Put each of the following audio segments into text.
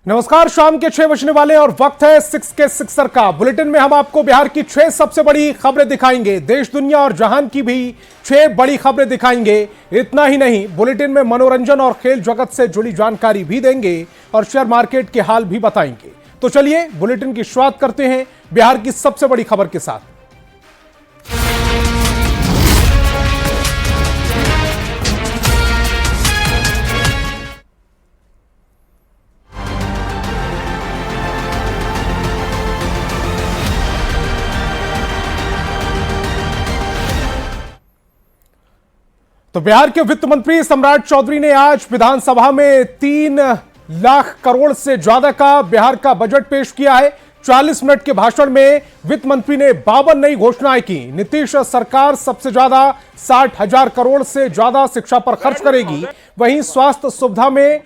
नमस्कार, शाम के 6 बजने वाले और वक्त है सिक्स के सिक्सर का। बुलेटिन में हम आपको बिहार की 6 सबसे बड़ी खबरें दिखाएंगे, देश दुनिया और जहान की भी 6 बड़ी खबरें दिखाएंगे। इतना ही नहीं, बुलेटिन में मनोरंजन और खेल जगत से जुड़ी जानकारी भी देंगे और शेयर मार्केट के हाल भी बताएंगे। तो चलिए बुलेटिन की शुरुआत करते हैं बिहार की सबसे बड़ी खबर के साथ। तो बिहार के वित्त मंत्री सम्राट चौधरी ने आज विधानसभा में 3 लाख करोड़ से ज्यादा का बिहार का बजट पेश किया है। 40 मिनट के भाषण में वित्त मंत्री ने 52 नई घोषणाएं की। नीतीश सरकार सबसे ज्यादा 60,000 करोड़ से ज्यादा शिक्षा पर खर्च करेगी। वहीं स्वास्थ्य सुविधा में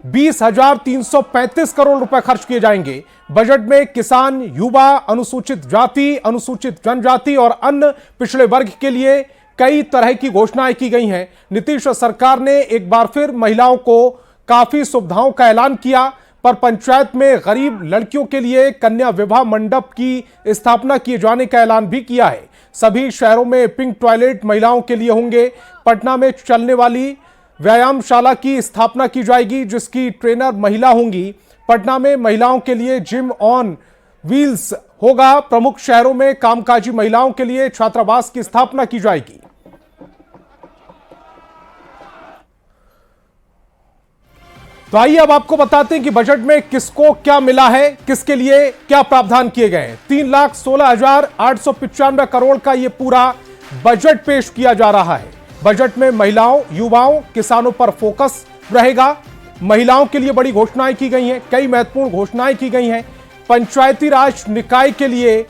20,335 करोड़ रुपए खर्च किए जाएंगे। बजट में किसान, युवा, अनुसूचित जाति, अनुसूचित जनजाति और अन्य पिछड़े वर्ग के लिए कई तरह की घोषणाएं की गई हैं। नीतीश सरकार ने एक बार फिर महिलाओं को काफी सुविधाओं का ऐलान किया, पर पंचायत में गरीब लड़कियों के लिए कन्या विवाह मंडप की स्थापना किए जाने का ऐलान भी किया है। सभी शहरों में पिंक टॉयलेट महिलाओं के लिए होंगे। पटना में चलने वाली व्यायामशाला की स्थापना की जाएगी, जिसकी ट्रेनर महिला होंगी। पटना में महिलाओं के लिए जिम ऑन व्हील्स होगा। प्रमुख शहरों में कामकाजी महिलाओं के लिए छात्रावास की स्थापना की जाएगी। तो आइए अब आपको बताते हैं कि बजट में किसको क्या मिला है, किसके लिए क्या प्रावधान किए गए हैं। 3,16,895 करोड़ का यह पूरा बजट पेश किया जा रहा है। बजट में महिलाओं, युवाओं, किसानों पर फोकस रहेगा। महिलाओं के लिए बड़ी घोषणाएं की गई हैं, कई महत्वपूर्ण घोषणाएं की गई हैं। पंचायती राज निकाय के लिए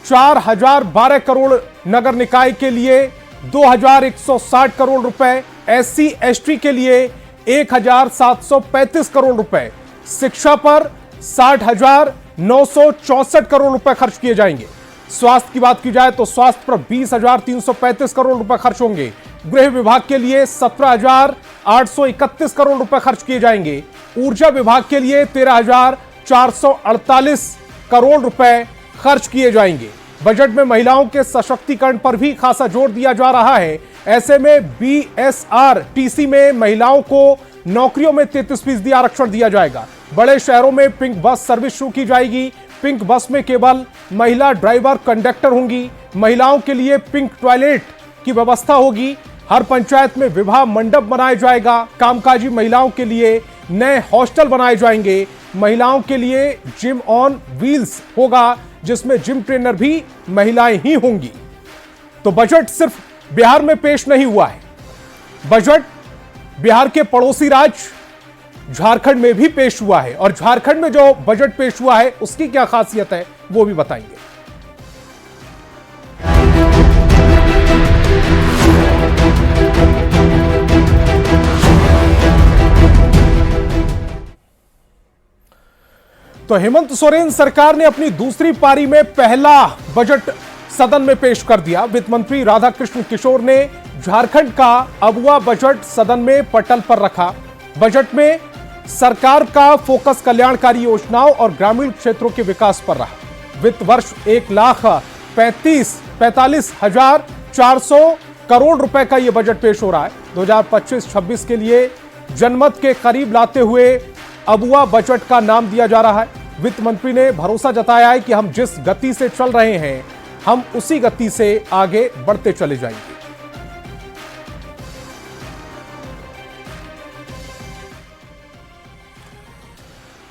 4,012 करोड़, नगर निकाय के लिए 2,160 करोड़ रुपए, SC ST के लिए 1,735 करोड़ रुपए, शिक्षा पर 60,964 करोड़ रुपए खर्च किए जाएंगे। स्वास्थ्य की बात की जाए तो स्वास्थ्य पर 20,335 करोड़ रुपए खर्च होंगे। गृह विभाग के लिए 17,831 करोड़ रुपए खर्च किए जाएंगे। ऊर्जा विभाग के लिए 13,448 करोड़ रुपए खर्च किए जाएंगे। बजट में महिलाओं के सशक्तिकरण पर भी खासा जोर दिया जा रहा है। ऐसे में BSRTC में महिलाओं को नौकरियों में 33% आरक्षण दिया जाएगा। बड़े शहरों में पिंक बस सर्विस शुरू की जाएगी। पिंक बस में केवल महिला ड्राइवर कंडक्टर होंगी। महिलाओं के लिए पिंक टॉयलेट की व्यवस्था होगी। हर पंचायत में विवाह मंडप बनाया जाएगा। कामकाजी महिलाओं के लिए नए हॉस्टल बनाए जाएंगे। महिलाओं के लिए जिम ऑन व्हील्स होगा, जिसमें जिम ट्रेनर भी महिलाएं ही होंगी। तो बजट सिर्फ बिहार में पेश नहीं हुआ है, बजट बिहार के पड़ोसी राज्य झारखंड में भी पेश हुआ है। और झारखंड में जो बजट पेश हुआ है उसकी क्या खासियत है वो भी बताएंगे। तो हेमंत सोरेन सरकार ने अपनी दूसरी पारी में पहला बजट सदन में पेश कर दिया। वित्त मंत्री राधाकृष्ण किशोर ने झारखंड का अबुआ बजट सदन में पटल पर रखा। बजट में सरकार का फोकस कल्याणकारी योजनाओं और ग्रामीण क्षेत्रों के विकास पर रहा। वित्त वर्ष 1,45,400 करोड़ रुपए का यह बजट पेश हो रहा है। 2025-26 के लिए जनमत के करीब लाते हुए अबुआ बजट का नाम दिया जा रहा है। वित्त मंत्री ने भरोसा जताया है कि हम जिस गति से चल रहे हैं, हम उसी गति से आगे बढ़ते चले जाएंगे।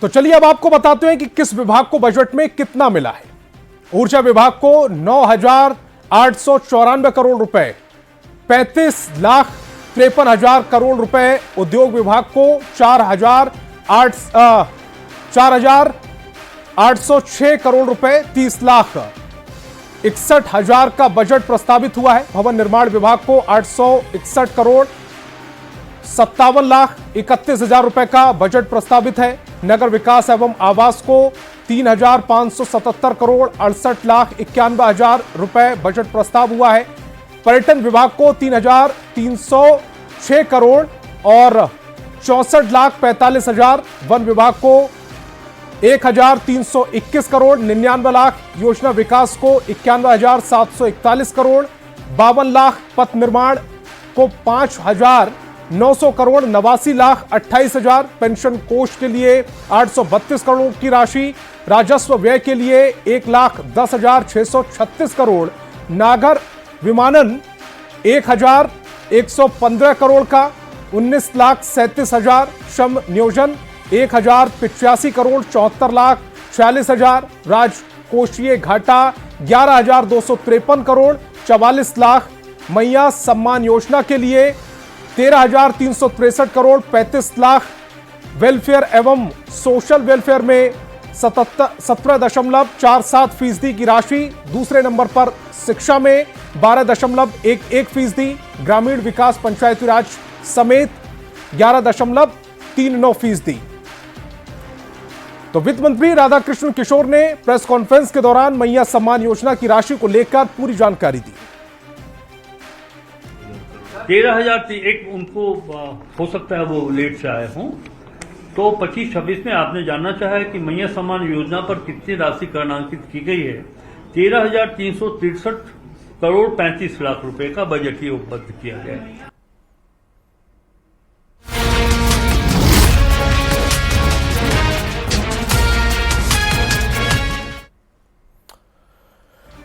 तो चलिए अब आपको बताते हैं कि किस विभाग को बजट में कितना मिला है। ऊर्जा विभाग को 9,894 करोड़ रुपए, 35,53,000 करोड़ रुपए। उद्योग विभाग को 4,806 करोड़ रुपए, 30,61,000 का बजट प्रस्तावित हुआ है। भवन निर्माण विभाग को 861 करोड़ 57,31,000 रुपए का बजट प्रस्तावित है। नगर विकास एवं आवास को 3,577 करोड़ 68,91,000 रुपए बजट प्रस्ताव हुआ है। पर्यटन विभाग को 3,306 करोड़ और 64,45,000। वन विभाग को 1,321 करोड़, 99 लाख योजना विकास को 91,741 करोड़, 52 लाख पथ निर्माण को 5,900 करोड़, 89 लाख 28,000, पेंशन कोष के लिए 832 करोड़ की राशि, राजस्व व्यय के लिए 1,10,636 करोड़, नागर विमानन 1,115 करोड़ का, 19,37,000, श्रम नियोजन 1,085 करोड़, 74 लाख 46,000, राजकोषीय घाटा 11,253 करोड़, 44 लाख, मैया सम्मान योजना के लिए 13,363 करोड़, 35 लाख, वेलफेयर एवं सोशल वेलफेयर में 17.47% की राशि, दूसरे नंबर पर शिक्षा में 12.11%, ग्रामीण विकास पंचायती राज समेत 11.39%। तो वित्त मंत्री राधाकृष्ण किशोर ने प्रेस कॉन्फ्रेंस के दौरान मैया सम्मान योजना की राशि को लेकर पूरी जानकारी दी। 13,000 एक उनको हो सकता है वो लेट से आए हों, तो 25-26 में आपने जानना चाहा है कि मैया सम्मान योजना पर कितनी राशि करणांकित की गई है। 13,363 करोड़ 35 लाख रुपए का बजट ही उपलब्ध किया गया है।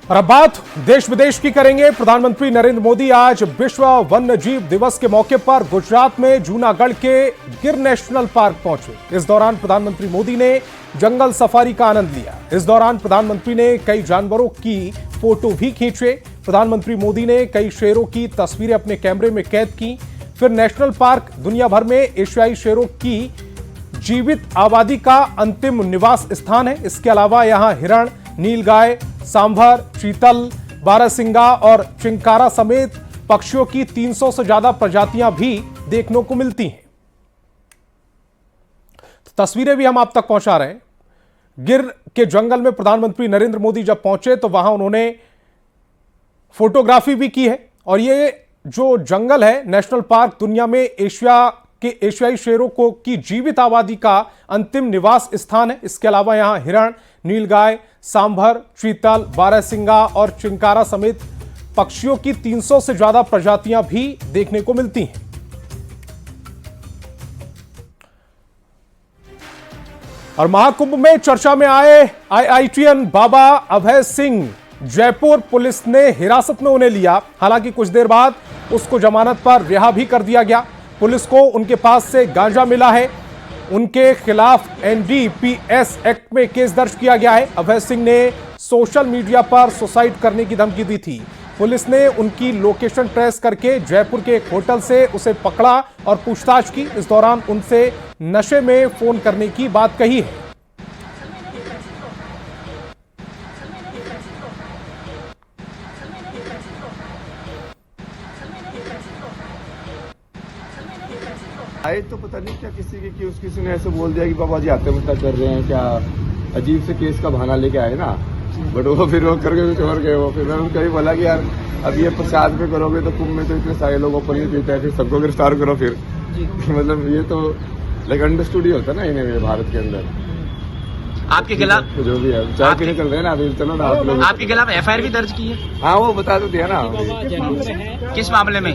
और अब बात देश विदेश की करेंगे। प्रधानमंत्री नरेंद्र मोदी आज विश्व वन्य जीव दिवस के मौके पर गुजरात में जूनागढ़ के गिर नेशनल पार्क पहुंचे। इस दौरान प्रधानमंत्री मोदी ने जंगल सफारी का आनंद लिया। इस दौरान प्रधानमंत्री ने कई जानवरों की फोटो भी खींचे। प्रधानमंत्री मोदी ने कई शेरों की तस्वीरें अपने कैमरे में कैद की। फिर नेशनल पार्क दुनिया भर में एशियाई शेरों की जीवित आबादी का अंतिम निवास स्थान है। इसके अलावा यहां हिरण, नीलगाय, सांभर, चीतल, बारहसिंगा और चिंकारा समेत पक्षियों की 300 से ज्यादा प्रजातियां भी देखने को मिलती हैं। तस्वीरें भी हम आप तक पहुंचा रहे हैं। गिर के जंगल में प्रधानमंत्री नरेंद्र मोदी जब पहुंचे तो वहां उन्होंने फोटोग्राफी भी की है। और ये जो जंगल है, नेशनल पार्क दुनिया में एशियाई शेरों को की जीवित आबादी का अंतिम निवास स्थान है। इसके अलावा यहां हिरण, नीलगाय, सांभर, चीतल, बारहसिंगा और चिंकारा समेत पक्षियों की 300 से ज्यादा प्रजातियां भी देखने को मिलती हैं। और महाकुंभ में चर्चा में आए IITian बाबा अभय सिंह, जयपुर पुलिस ने हिरासत में उन्हें लिया। हालांकि कुछ देर बाद उसको जमानत पर रिहा भी कर दिया गया। पुलिस को उनके पास से गांजा मिला है। उनके खिलाफ NDPS एक्ट में केस दर्ज किया गया है। अभय सिंह ने सोशल मीडिया पर सुसाइड करने की धमकी दी थी। पुलिस ने उनकी लोकेशन ट्रेस करके जयपुर के एक होटल से उसे पकड़ा और पूछताछ की। इस दौरान उनसे नशे में फोन करने की बात कही है। आए तो पता नहीं क्या किसी ने ऐसे बोल दिया कि बाबा जी आत्महत्या कर रहे हैं, क्या अजीब से केस का बहाना लेके आए ना। बट वो फिर वो करके छोड़ गए। वो फिर मैंने कभी बोला कि यार अब ये प्रसाद पे करोगे तो कुंभ में तो इतने सारे लोग ओपन नहीं पीते हैं, फिर सबको गिरफ्तार करो फिर। मतलब ये तो लाइक अंडरस्टूड ही होता है ना इन्हें भारत के अंदर। आपके खिलाफ जो भी है चाय पीने चल रहे हैं ना अभी, चलो ना आप लोग। आपके खिलाफ FIR भी दर्ज की है? हाँ वो बता तो दिया ना। किस मामले में?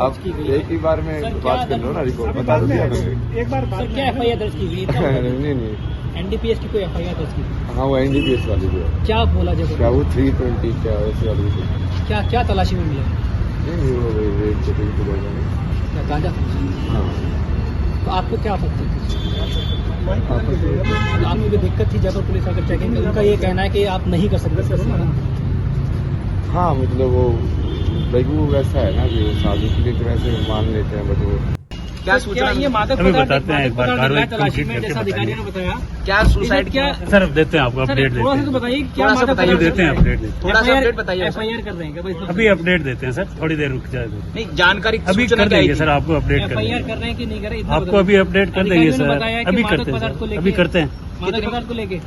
आप एक ही बार में बात कर लो ना, रिकॉर्ड बता तो दिया मैंने। एक बार क्या FIR दर्ज की हुई? नहीं NDPS की कोई FIR दर्ज की? हाँ वो NDPS वाली भी है। क्या बोला जब? क्या वो 320 क्या ऐसे वाली थी? क्या तलाशी में मिला? गांजा। हाँ तो आपको क्या आपत्ति थी? आपको जो दिक्कत थी जयपुर पुलिस आकर चेकिंग, उनका ये कहना है कि आप नहीं कर सकते। हाँ मतलब वो वैसा है ना कि शादी के लिए तो वैसे मान लेते हैं, बट वो क्या सूचना? ये मादक बताते हैं एक बार तलाशी में, जैसा अधिकारियों ने बताया। क्या सुसाइड क्या सर देते हैं आपको अपडेट थोड़ा सा तो बताइए क्या मादक देते हैं अपडेट थोड़ा सा अपडेट बताइए। FIR कर रहे हैं क्या? अभी अपडेट देते हैं सर, थोड़ी देर रुक जाए। नहीं जानकारी अभी कर देंगे सर, आपको अपडेट कर FIR देंगे। कर रहे हैं कि नहीं कर रहे? आपको अभी अपडेट कर देंगे सर। अभी करते हैं, अभी करते हैं। मादक पदार्थ को लेके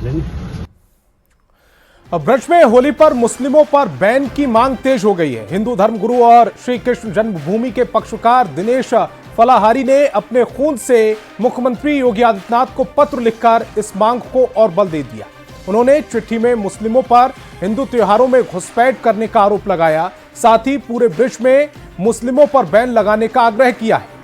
अब ब्रज में होली पर मुस्लिमों पर बैन की मांग तेज हो गई है। हिंदू धर्मगुरु और श्री कृष्ण जन्मभूमि के पक्षकार दिनेश फलाहारी ने अपने खून से मुख्यमंत्री योगी आदित्यनाथ को पत्र लिखकर इस मांग को और बल दे दिया। उन्होंने चिट्ठी में मुस्लिमों पर हिंदू त्योहारों में घुसपैठ करने का आरोप लगाया, साथ ही पूरे विश्व में मुस्लिमों पर बैन लगाने का आग्रह किया है।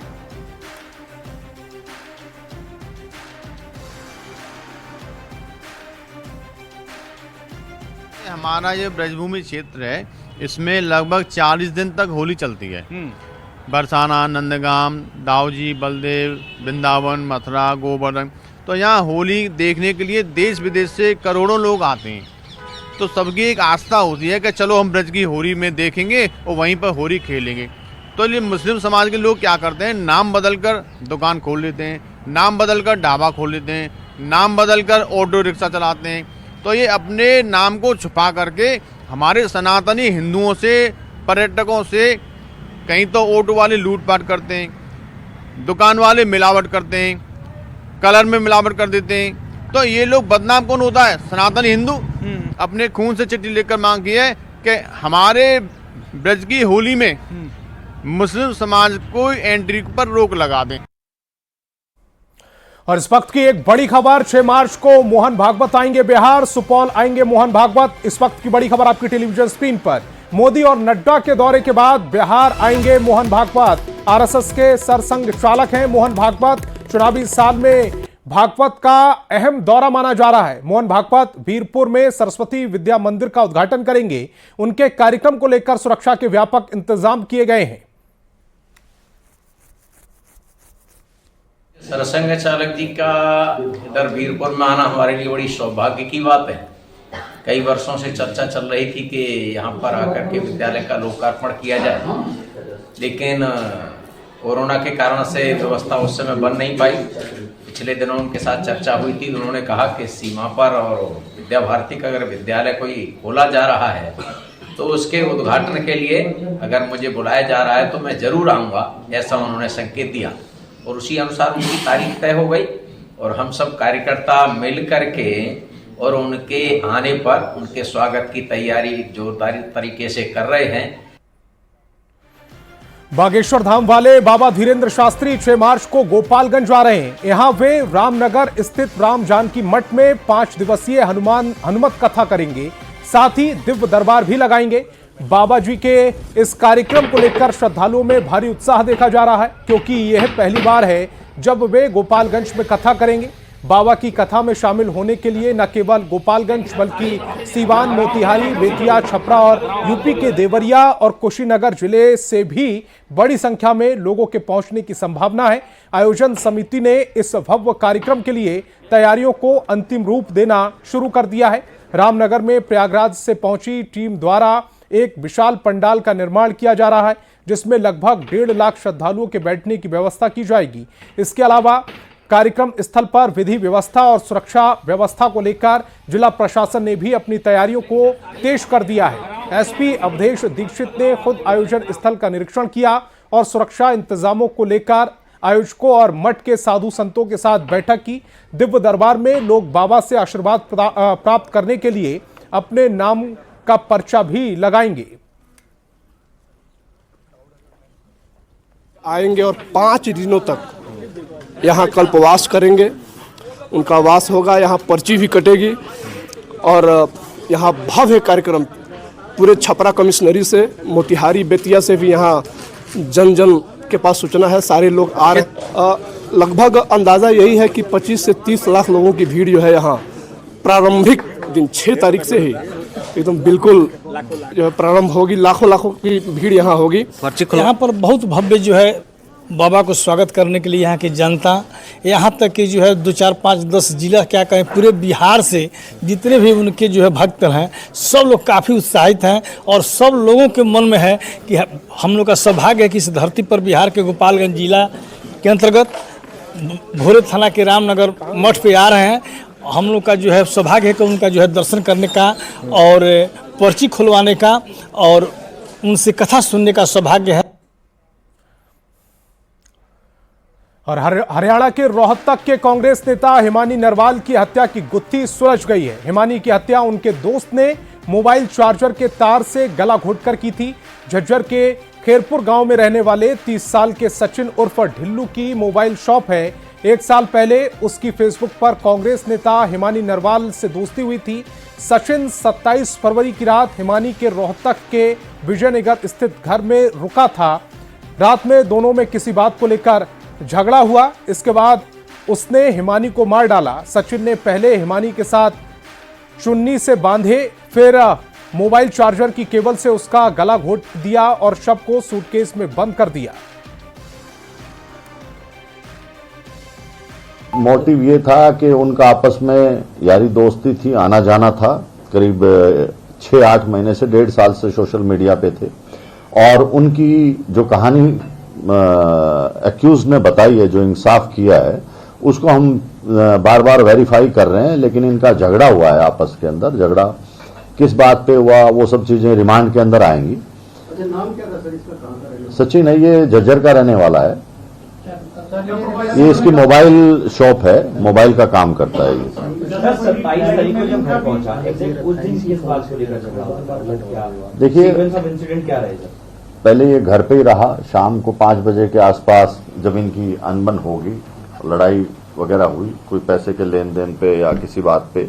हमारा ये ब्रजभूमि क्षेत्र है, इसमें लगभग 40 दिन तक होली चलती है। बरसाना, नंदगाम, दाऊजी, बलदेव, वृंदावन, मथुरा, गोवर्धन, तो यहाँ होली देखने के लिए देश विदेश से करोड़ों लोग आते हैं। तो सबकी एक आस्था होती है कि चलो हम ब्रज की होली में देखेंगे और वहीं पर होली खेलेंगे। तो ये मुस्लिम समाज के लोग क्या करते हैं, नाम बदलकर दुकान खोल लेते हैं, नाम बदलकर ढाबा खोल लेते हैं, नाम बदलकर ऑटो रिक्शा चलाते हैं। तो ये अपने नाम को छुपा करके हमारे सनातनी हिंदुओं से, पर्यटकों से, कहीं तो ऑटो वाले लूटपाट करते हैं, दुकान वाले मिलावट करते हैं, कलर में मिलावट कर देते हैं। तो ये लोग बदनाम कौन होता है? सनातनी हिंदू। अपने खून से चिट्ठी लेकर मांग की है कि हमारे ब्रज की होली में मुस्लिम समाज को एंट्री पर रोक लगा दें। और इस वक्त की एक बड़ी खबर, 6 मार्च को मोहन भागवत आएंगे बिहार, सुपौल आएंगे मोहन भागवत। इस वक्त की बड़ी खबर आपकी टेलीविजन स्क्रीन पर। मोदी और नड्डा के दौरे के बाद बिहार आएंगे मोहन भागवत। आरएसएस के सरसंघ चालक हैं मोहन भागवत। चुनावी साल में भागवत का अहम दौरा माना जा रहा है। मोहन भागवत वीरपुर में सरस्वती विद्या मंदिर का उद्घाटन करेंगे। उनके कार्यक्रम को लेकर सुरक्षा के व्यापक इंतजाम किए गए हैं। सरसंघ चालक जी का इधर वीरपुर में आना हमारे लिए बड़ी सौभाग्य की बात है। कई वर्षों से चर्चा चल रही थी कि यहाँ पर आकर के विद्यालय का लोकार्पण किया जाए, लेकिन कोरोना के कारण से व्यवस्था उस समय बन नहीं पाई। पिछले दिनों उनके साथ चर्चा हुई थी, उन्होंने कहा कि सीमा पर और विद्या भारती का अगर विद्यालय कोई खोला जा रहा है तो उसके उद्घाटन के लिए अगर मुझे बुलाया जा रहा है तो मैं जरूर आऊँगा, ऐसा उन्होंने संकेत दिया। और उसी अनुसार उनकी तारीख तय हो गई और हम सब कार्यकर्ता मिल करके और उनके आने पर उनके स्वागत की तैयारी जोरदार तरीके से कर रहे हैं। बागेश्वर धाम वाले बाबा धीरेन्द्र शास्त्री 6 मार्च को गोपालगंज आ रहे हैं। यहां वे रामनगर स्थित राम जानकी मठ में 5 दिवसीय हनुमत कथा करेंगे, साथ ही दिव्य दरबार भी लगाएंगे। बाबा जी के इस कार्यक्रम को लेकर श्रद्धालुओं में भारी उत्साह देखा जा रहा है, क्योंकि यह पहली बार है जब वे गोपालगंज में कथा करेंगे। बाबा की कथा में शामिल होने के लिए न केवल गोपालगंज बल्कि सीवान, मोतिहारी, बेतिया, छपरा और यूपी के देवरिया और कुशीनगर जिले से भी बड़ी संख्या में लोगों के पहुंचने की संभावना है। आयोजन समिति ने इस भव्य कार्यक्रम के लिए तैयारियों को अंतिम रूप देना शुरू कर दिया है। रामनगर में प्रयागराज से पहुंची टीम द्वारा एक विशाल पंडाल का निर्माण किया जा रहा है, जिसमें लगभग 1.5 लाख श्रद्धालुओं के बैठने की व्यवस्था की जाएगी। इसके अलावा कार्यक्रम स्थल पर विधि व्यवस्था और सुरक्षा व्यवस्था को लेकर जिला प्रशासन ने भी अपनी तैयारियों को तेज कर दिया है। एसपी अवधेश दीक्षित ने खुद आयोजन स्थल का निरीक्षण किया और सुरक्षा इंतजामों को लेकर आयोजकों और मठ के साधु संतों के साथ बैठक की। दिव्य दरबार में लोग बाबा से आशीर्वाद प्राप्त करने के लिए अपने नाम का पर्चा भी लगाएंगे। आएंगे और 5 दिनों तक यहाँ कल्पवास करेंगे। उनका वास होगा, यहाँ पर्ची भी कटेगी और यहाँ भव्य कार्यक्रम पूरे छपरा कमिश्नरी से, मोतिहारी, बेतिया से भी यहाँ जन जन के पास सूचना है, सारे लोग आ रहे। लगभग अंदाज़ा यही है कि 25 से 30 लाख लोगों की भीड़ जो है यहाँ प्रारंभिक दिन 6 तारीख से ही एकदम बिल्कुल जो है प्रारंभ होगी। लाखों की भीड़ यहाँ होगी। यहाँ पर बहुत भव्य जो है बाबा को स्वागत करने के लिए यहाँ की जनता, यहाँ तक कि जो है 2, 4, 5, 10 जिला क्या कहें पूरे बिहार से जितने भी उनके जो है भक्त हैं, सब लोग काफ़ी उत्साहित हैं और सब लोगों के मन में है कि हम लोग का सौभाग्य है कि इस धरती पर बिहार के गोपालगंज जिला के अंतर्गत भोरे थाना के रामनगर मठ पे आ रहे हैं। हम लोग का जो है सौभाग्य है कि उनका जो है दर्शन करने का और पर्ची खुलवाने का और उनसे कथा सुनने का सौभाग्य है। और हरियाणा के रोहतक के कांग्रेस नेता हिमानी नरवाल की हत्या की गुत्थी सुलझ गई है। हिमानी की हत्या उनके दोस्त ने मोबाइल चार्जर के तार से गला घोंटकर की थी। झज्जर के खेरपुर गांव में रहने वाले 30 साल के सचिन उर्फ ढिल्लू की मोबाइल शॉप है। 1 साल पहले उसकी फेसबुक पर कांग्रेस नेता हिमानी नरवाल से दोस्ती हुई थी। सचिन 27 फरवरी की रात हिमानी के रोहतक के विजयनगर स्थित घर में रुका था। रात में दोनों में किसी बात को लेकर झगड़ा हुआ। इसके बाद उसने हिमानी को मार डाला। सचिन ने पहले हिमानी के साथ चुन्नी से बांधे, फिर मोबाइल चार्जर की केबल से उसका गला घोट दिया और शव को सूटकेस में बंद कर दिया। मोटिव ये था कि उनका आपस में यारी दोस्ती थी, आना जाना था। करीब 6-8 महीने से 1.5 साल से सोशल मीडिया पे थे और उनकी जो कहानी एक्यूज ने बताई है, जो इंसाफ किया है, उसको हम बार बार वेरीफाई कर रहे हैं। लेकिन इनका झगड़ा हुआ है आपस के अंदर। झगड़ा किस बात पे हुआ वो सब चीजें रिमांड के अंदर आएंगी। अच्छा, नाम क्या था सर इसका, कहाँ का रहने वाला? सचिन है, ये झज्जर का रहने वाला है। ये इसकी मोबाइल शॉप है, मोबाइल का काम करता है ये। 27 तारीख को जब घर पहुंचा, एग्जैक्ट उस दिन किस बात को लेकर झगड़ा हुआ? देखिए, इंसिडेंट क्या रहेगा? पहले ये घर पे ही रहा। शाम को 5 बजे के आसपास जब इनकी अनबन होगी, लड़ाई वगैरह हुई, कोई पैसे के लेन देन पे या किसी बात पे।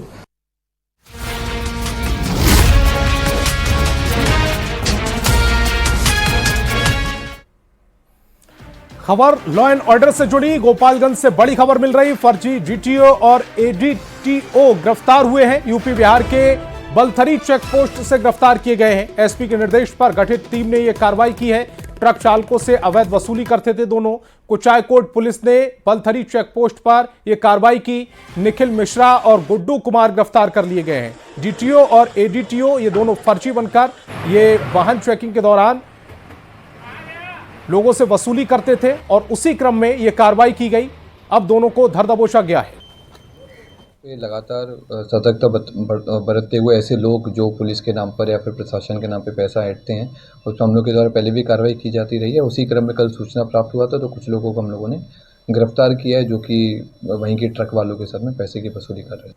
खबर लॉ एंड ऑर्डर से जुड़ी। गोपालगंज से बड़ी खबर मिल रही। फर्जी जीटीओ और एडीटीओ गिरफ्तार हुए हैं। यूपी बिहार के बलथरी चेक पोस्ट से गिरफ्तार किए गए हैं। एसपी के निर्देश पर गठित टीम ने यह कार्रवाई की है। ट्रक चालकों से अवैध वसूली करते थे दोनों। कुचायकोट पुलिस ने बलथरी चेक पोस्ट पर यह कार्रवाई की। निखिल मिश्रा और गुड्डू कुमार गिरफ्तार कर लिए गए हैं। डीटीओ और एडीटीओ ये दोनों फर्जी बनकर ये वाहन चेकिंग के दौरान लोगों से वसूली करते थे और उसी क्रम में यह कार्रवाई की गई। अब दोनों को धर दबोचा गया है। लगातार सतर्कता बरतते हुए ऐसे लोग जो पुलिस के नाम पर या फिर प्रशासन के नाम पर पैसा ऐंठते हैं, उस मामलों के द्वारा पहले भी कार्रवाई की जाती रही है। उसी क्रम में कल सूचना प्राप्त हुआ था तो कुछ लोगों को हम लोगों ने गिरफ्तार किया है, जो कि वहीं के ट्रक वालों के साथ में पैसे की वसूली कर रहे हैं।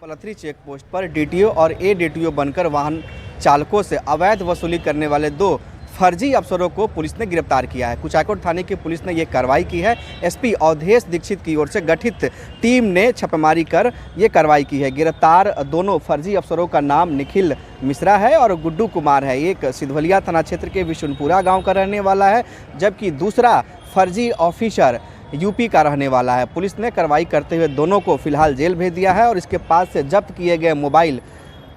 बलथरी चेक पोस्ट पर डीटीओ और एडीटीओ बनकर वाहन चालकों से अवैध वसूली करने वाले 2 फर्जी अफसरों को पुलिस ने गिरफ्तार किया है। कुचायकोट थाने की पुलिस ने यह कार्रवाई की है। एसपी अवधेश दीक्षित की ओर से गठित टीम ने छापेमारी कर यह कार्रवाई की है। गिरफ्तार दोनों फर्जी अफसरों का नाम निखिल मिश्रा है और गुड्डू कुमार है। एक सिधवलिया थाना क्षेत्र के विशुनपुरा गाँव का रहने वाला है, जबकि दूसरा फर्जी ऑफिसर यूपी का रहने वाला है। पुलिस ने कार्रवाई करते हुए दोनों को फिलहाल जेल भेज दिया है और इसके पास से जब्त किए गए मोबाइल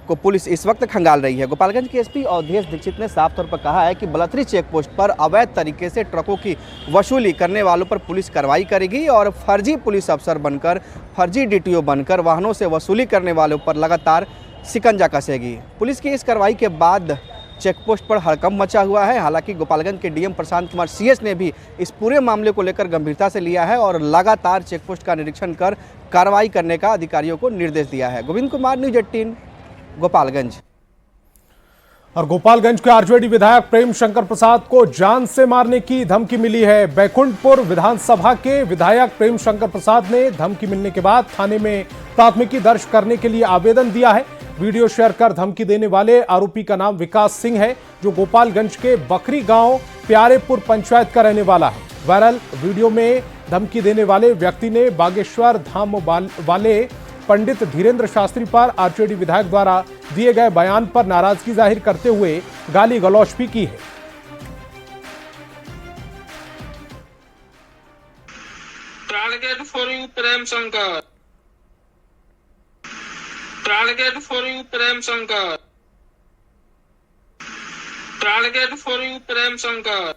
को पुलिस इस वक्त खंगाल रही है। गोपालगंज के एसपी अवधेश दीक्षित ने साफ तौर पर कहा है कि बलथरी चेक पोस्ट पर अवैध तरीके से ट्रकों की वसूली करने वालों पर पुलिस कार्रवाई करेगी और फर्जी पुलिस अफसर बनकर, फर्जी डीटीओ बनकर वाहनों से वसूली करने वालों पर लगातार शिकंजा कसेगी। पुलिस की इस कार्रवाई के बाद चेक पोस्ट पर हड़कंप मचा हुआ है। हालांकि गोपालगंज के डीएम प्रशांत कुमार सीएस ने भी इस पूरे मामले को लेकर गंभीरता से लिया है और लगातार चेक पोस्ट का निरीक्षण कर कार्रवाई करने का अधिकारियों को निर्देश दिया है। गोविंद कुमार, न्यूज 18, गोपालगंज। और गोपालगंज के आरजेडी विधायक प्रेम शंकर प्रसाद को जान से मारने की धमकी मिली है। बैकुंठपुर विधानसभा के विधायक प्रेम शंकर प्रसाद ने धमकी मिलने के बाद थाने में प्राथमिकी दर्ज करने के लिए आवेदन दिया है। वीडियो शेयर कर धमकी देने वाले आरोपी का नाम विकास सिंह है, जो गोपालगंज के बकरी गांव प्यारेपुर पंचायत का रहने वाला है। वायरल वीडियो में धमकी देने वाले व्यक्ति ने बागेश्वर धाम वाले पंडित धीरेन्द्र शास्त्री पर आरजेडी विधायक द्वारा दिए गए बयान पर नाराजगी जाहिर करते हुए गाली गलौज भी की है। Target for you Prem Shankar, target for you Prem Shankar, target for you Prem Shankar.